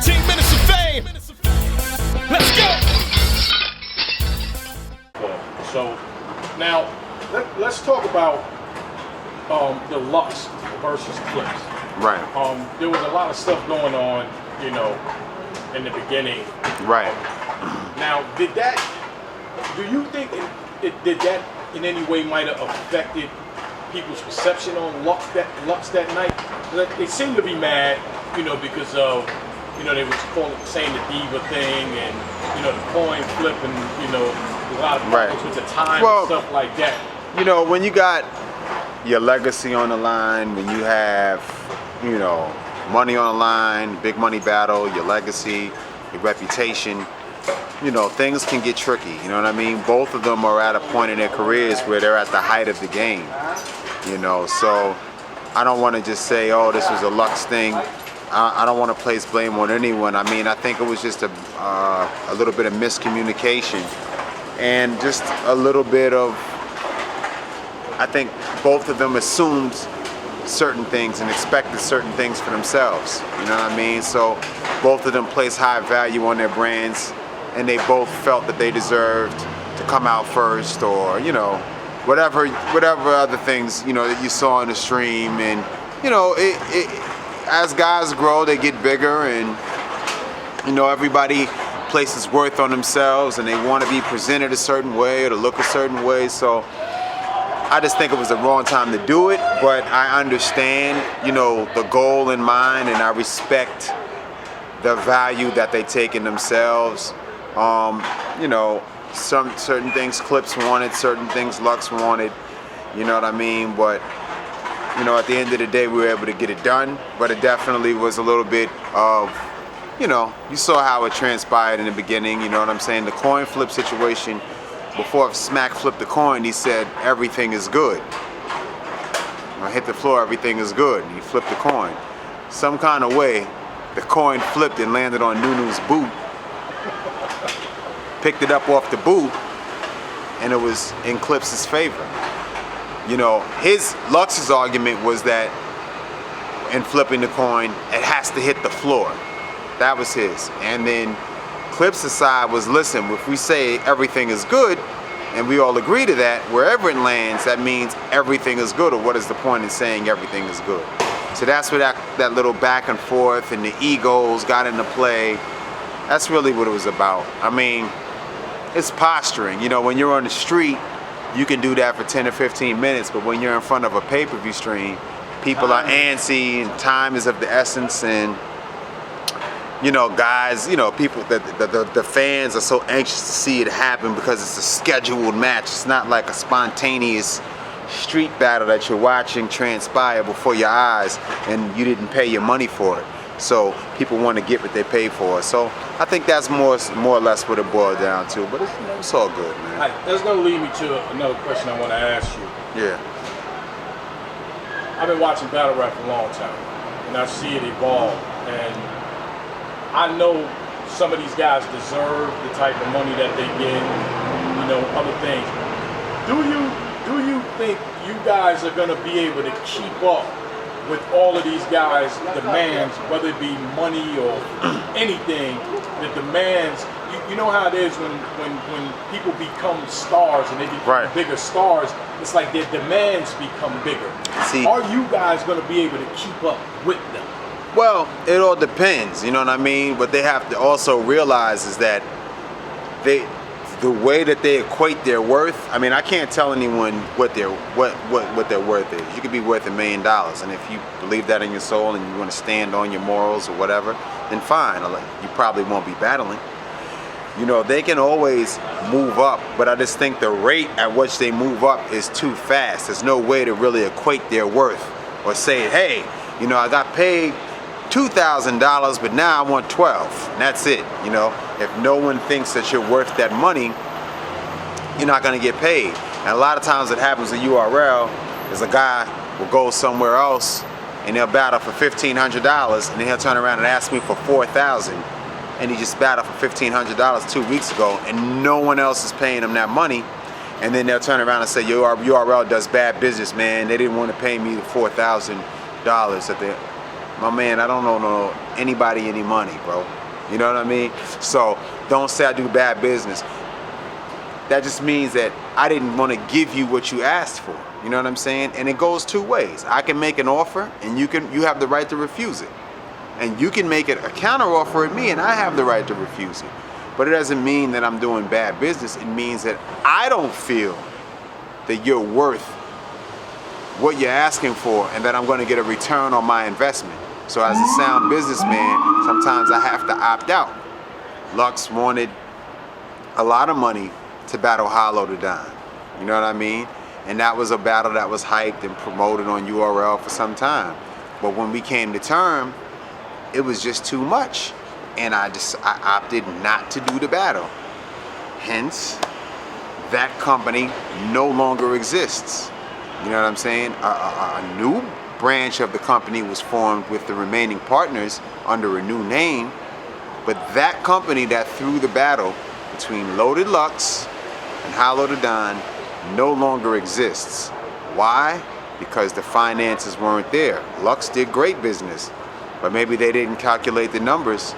15 minutes of fame. Let's go. So now let's talk about the Lux versus Clips. Right. There was a lot of stuff going on, you know, in the beginning. Right. Now, do you think did that in any way might have affected people's perception on Lux that night? They seem to be mad, you know, because of, you know, they was saying the diva thing and, you know, the coin flip and, you know, a lot of problems with the time and stuff like that. You know, when you got your legacy on the line, when you have, you know, money on the line, big money battle, your legacy, your reputation, you know, things can get tricky, you know what I mean? Both of them are at a point in their careers where they're at the height of the game, you know, so I don't want to just say, oh, this was a Lux thing. I don't want to place blame on anyone. I mean, I think it was just a little bit of miscommunication and just a little bit of, I think both of them assumed certain things and expected certain things for themselves, you know what I mean? So both of them place high value on their brands, and they both felt that they deserved to come out first, or, you know, whatever other things, you know, that you saw in the stream. And, you know, as guys grow, they get bigger, and, you know, everybody places worth on themselves, and they want to be presented a certain way or to look a certain way. So I just think it was the wrong time to do it, but I understand, you know, the goal in mind, and I respect the value that they take in themselves. You know, certain things Clips wanted, certain things Lux wanted, you know what I mean? But, you know, at the end of the day, we were able to get it done, but it definitely was a little bit of, you know, you saw how it transpired in the beginning, you know what I'm saying? The coin flip situation, before Smack flipped the coin, he said, everything is good. When I hit the floor, everything is good. And he flipped the coin. Some kind of way, the coin flipped and landed on Nunu's boot. Picked it up off the boot, and it was in Clips' favor. You know, Lux's argument was that in flipping the coin, it has to hit the floor. That was his. And then Clips' side was, listen, if we say everything is good, and we all agree to that, wherever it lands, that means everything is good, or what is the point in saying everything is good? So that's where that little back and forth and the egos got into play. That's really what it was about. I mean, it's posturing. You know, when you're on the street, you can do that for 10 or 15 minutes, but when you're in front of a pay-per-view stream, people are antsy, and time is of the essence, and, you know, guys, you know, people, the fans are so anxious to see it happen because it's a scheduled match. It's not like a spontaneous street battle that you're watching transpire before your eyes and you didn't pay your money for it. So people want to get what they pay for. So I think that's more or less what it boiled down to. But it's all good, man. Right, that's going to lead me to another question I want to ask you. Yeah. I've been watching battle rap for a long time, and I see it evolve. And I know some of these guys deserve the type of money that they get, you know, other things. Do you think you guys are going to be able to keep up with all of these guys' demands, whether it be money or anything, the demands? You know how it is when people become stars and they become bigger stars, it's like their demands become bigger. See, are you guys going to be able to keep up with them? Well, it all depends, you know what I mean? What they have to also realize is that the way that they equate their worth, I mean, I can't tell anyone what their worth is. You could be worth $1 million, and if you believe that in your soul and you want to stand on your morals or whatever, then fine. You probably won't be battling. You know, they can always move up, but I just think the rate at which they move up is too fast. There's no way to really equate their worth or say, hey, you know, I got paid $2,000, but now I want 12. And that's it. You know, if no one thinks that you're worth that money, you're not going to get paid. And a lot of times it happens at URL is a guy will go somewhere else and they'll battle for $1,500, and then he'll turn around and ask me for $4,000, and he just battled for $1,500 2 weeks ago, and no one else is paying him that money. And then they'll turn around and say, URL does bad business, man. They didn't want to pay me the $4,000 that they. my man, I don't know anybody any money, bro. You know what I mean? So don't say I do bad business. That just means that I didn't want to give you what you asked for. You know what I'm saying? And it goes two ways. I can make an offer, and you have the right to refuse it. And you can make it a counter offer at me, and I have the right to refuse it. But it doesn't mean that I'm doing bad business. It means that I don't feel that you're worth what you're asking for, and that I'm going to get a return on my investment. So as a sound businessman, sometimes I have to opt out. Lux wanted a lot of money to battle Hollow to Dime. You know what I mean? And that was a battle that was hyped and promoted on URL for some time. But when we came to term, it was just too much. And I opted not to do the battle. Hence, that company no longer exists. You know what I'm saying? A new branch of the company was formed with the remaining partners under a new name. But that company that threw the battle between Loaded Lux and Hollow to Dime no longer exists. Why? Because the finances weren't there. Lux did great business, but maybe they didn't calculate the numbers,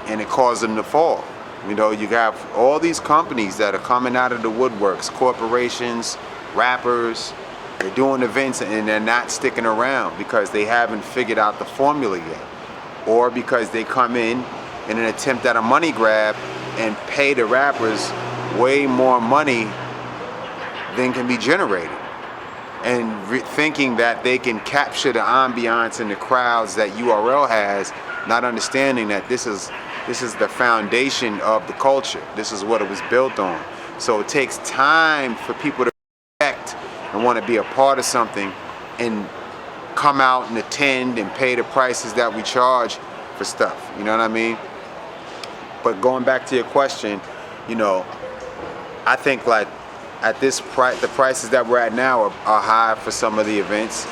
and it caused them to fall. You know, you have all these companies that are coming out of the woodworks, corporations, rappers, they're doing events and they're not sticking around because they haven't figured out the formula yet, or because they come in an attempt at a money grab and pay the rappers way more money than can be generated, and thinking that they can capture the ambiance and the crowds that URL has, not understanding that this is the foundation of the culture. This is what it was built on. So it takes time for people to respect and want to be a part of something and come out and attend and pay the prices that we charge for stuff. You know what I mean? But going back to your question, you know, I think like at this price, the prices that we're at now are high for some of the events.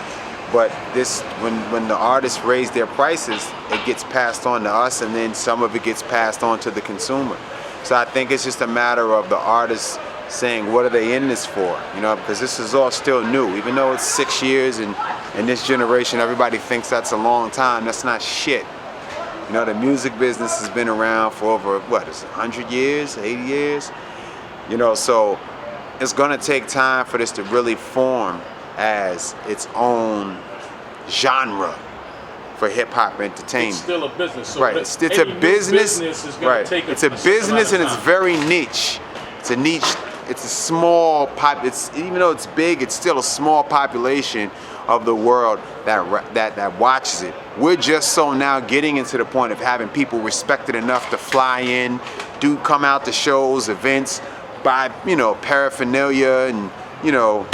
But this, when the artists raise their prices, it gets passed on to us, and then some of it gets passed on to the consumer. So I think it's just a matter of the artists saying, what are they in this for? You know, because this is all still new. Even though it's 6 years, and in this generation, everybody thinks that's a long time. That's not shit. You know, the music business has been around for over, what is it, 100 years, 80 years? You know, so it's gonna take time for this to really form as its own genre for hip-hop entertainment. It's still a business. So right, it's a business is right. It's a business, and it's very niche. It's a niche, it's a small even though it's big, it's still a small population of the world that watches it. We're just so now getting into the point of having people respected enough to fly in, come out to shows, events, buy, you know, paraphernalia and, you know,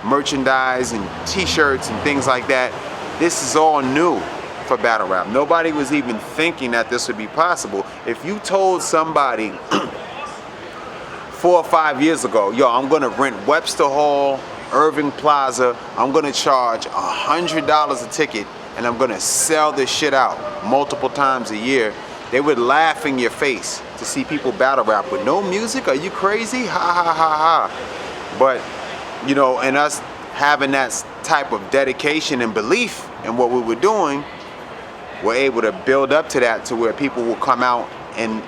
merchandise and t-shirts and things like that. This is all new for battle rap. Nobody was even thinking that this would be possible. If you told somebody 4 or 5 years ago, yo, I'm gonna rent Webster Hall, Irving Plaza, I'm gonna charge $100 a ticket, and I'm gonna sell this shit out multiple times a year, they would laugh in your face to see people battle rap with no music. Are you crazy? Ha ha ha ha. But, you know, and us having that type of dedication and belief in what we were doing, we're able to build up to that, to where people will come out and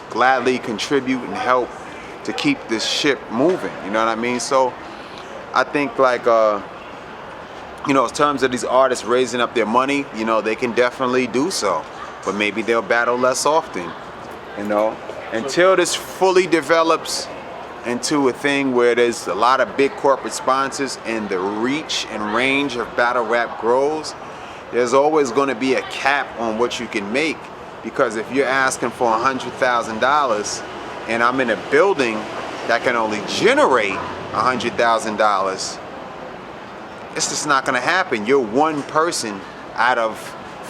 gladly contribute and help to keep this ship moving. You know what I mean? So I think, like, you know, in terms of these artists raising up their money, you know, they can definitely do so, but maybe they'll battle less often, you know, until this fully develops into a thing where there's a lot of big corporate sponsors and the reach and range of battle rap grows. There's always going to be a cap on what you can make, because if you're asking for $100,000 and I'm in a building that can only generate $100,000, it's just not going to happen. You're one person out of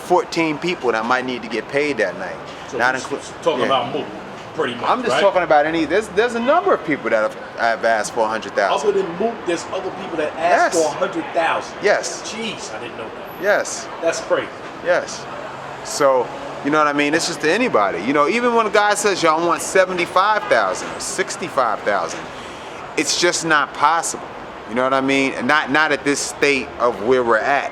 14 people that might need to get paid that night. So not talking about Mook, pretty much. I'm just talking about there's a number of people that have asked for $100,000. Other than Mook, there's other people that asked for $100,000. Yes. Jeez, I didn't know that. Yes. That's crazy. Yes. So, you know what I mean? It's just to anybody. You know, even when a guy says, yo, I want $75,000 or $65,000, it's just not possible. You know what I mean? And not at this state of where we're at.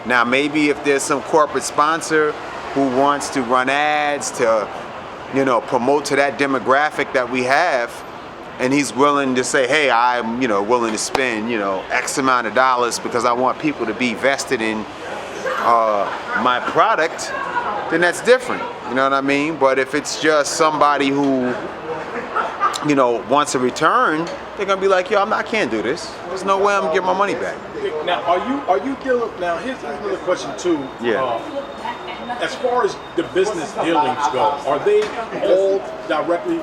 Now maybe if there's some corporate sponsor who wants to run ads to, you know, promote to that demographic that we have, and he's willing to say, hey, I'm, you know, willing to spend, you know, X amount of dollars because I want people to be vested in my product, then that's different. You know what I mean? But if it's just somebody who, you know, wants a return, they're gonna be like, yo, I can't do this. There's no way I'm gonna get my money back. Now, are you dealing? Now, here's another question too. Yeah. As far as the business dealings go, are they all directly?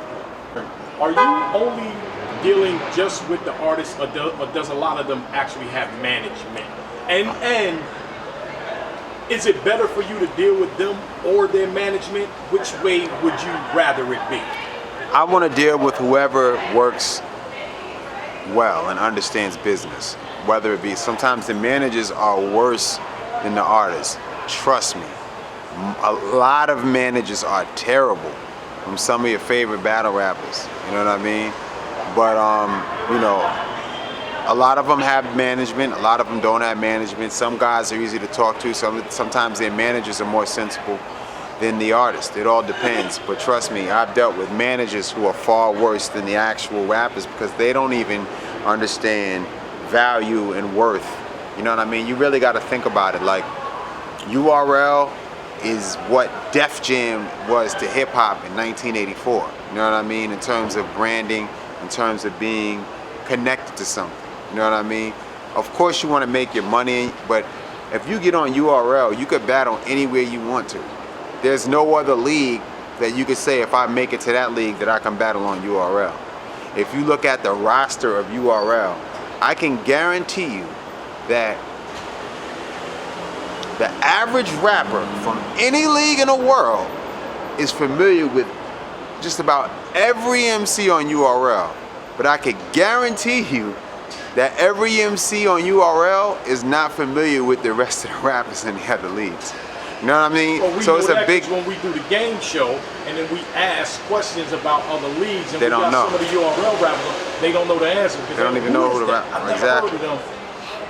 Are you only dealing just with the artists, or does a lot of them actually have management? And is it better for you to deal with them or their management? Which way would you rather it be? I want to deal with whoever works well and understands business. Whether it be, sometimes the managers are worse than the artists. Trust me. A lot of managers are terrible from some of your favorite battle rappers. You know what I mean? But, you know, a lot of them have management. A lot of them don't have management. Some guys are easy to talk to. Sometimes their managers are more sensible than the artist. It all depends. But trust me, I've dealt with managers who are far worse than the actual rappers because they don't even understand value and worth. You know what I mean? You really got to think about it. Like, URL is what Def Jam was to hip hop in 1984. You know what I mean? In terms of branding, in terms of being connected to something. You know what I mean? Of course you want to make your money, but if you get on URL, you could battle anywhere you want to. There's no other league that you could say if I make it to that league that I can battle on URL. If you look at the roster of URL, I can guarantee you that the average rapper from any league in the world is familiar with just about every MC on URL. But I could guarantee you that every MC on URL is not familiar with the rest of the rappers in the other leagues. You know what I mean? Well, so it's a big. When we do the game show and then we ask questions about other leagues, and they we don't got know. some of the URL rappers, they don't know the answer. They don't even know who the rapper. Exactly.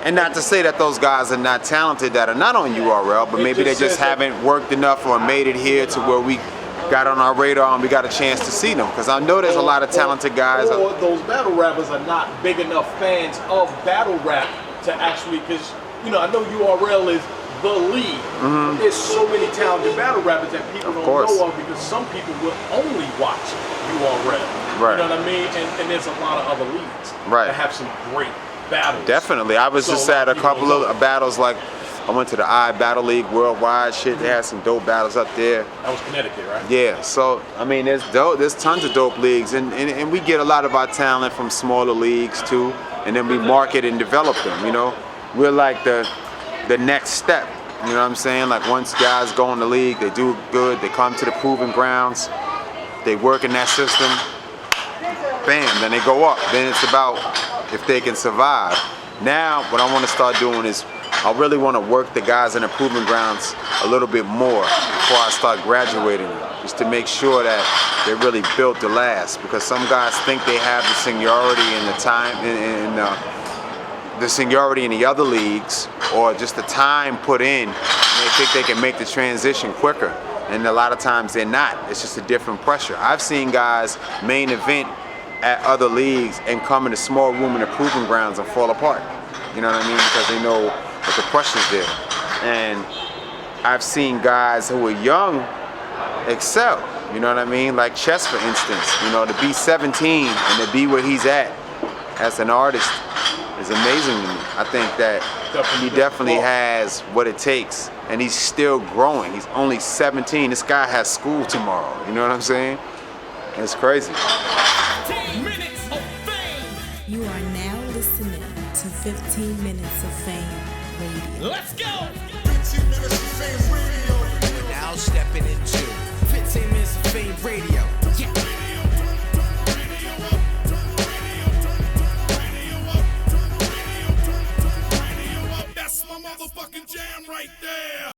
And not to say that those guys are not talented that are not on URL, but maybe they just haven't worked enough or made it here to where we got on our radar and we got a chance to see them. Because I know there's a lot of talented guys. Or those battle rappers are not big enough fans of battle rap to actually, because, you know, I know URL is the league. Mm-hmm. There's so many talented battle rappers that people don't know of because some people will only watch URL. Right. You know what I mean? And there's a lot of other leagues that have some great battles. Definitely. I was just at a couple of battles, like I went to the I Battle League Worldwide shit. They had some dope battles up there. That was Connecticut, right? Yeah. So I mean, there's tons of dope leagues, and we get a lot of our talent from smaller leagues too, and then we market and develop them. You know, we're like the next step. You know what I'm saying? Like once guys go in the league, they do good. They come to the proving grounds. They work in that system. Bam. Then they go up. Then it's about if they can survive. Now, what I want to start doing is I really want to work the guys in the proving grounds a little bit more before I start graduating them, just to make sure that they're really built to last. Because some guys think they have the seniority and the time, the seniority in the other leagues, or just the time put in, and they think they can make the transition quicker. And a lot of times they're not. It's just a different pressure. I've seen guys main event at other leagues and come in a small room in the proving grounds and fall apart. You know what I mean? Because they know that the pressure's there. And I've seen guys who are young excel. You know what I mean? Like Chess, for instance. You know, to be 17 and to be where he's at as an artist is amazing to me. I think that he definitely has what it takes, and he's still growing. He's only 17. This guy has school tomorrow. You know what I'm saying? It's crazy. 15 minutes of fame. You are now listening to 15 Minutes of Fame Radio. Let's go. 15 minutes of fame radio. Now stepping into 15 minutes of fame radio.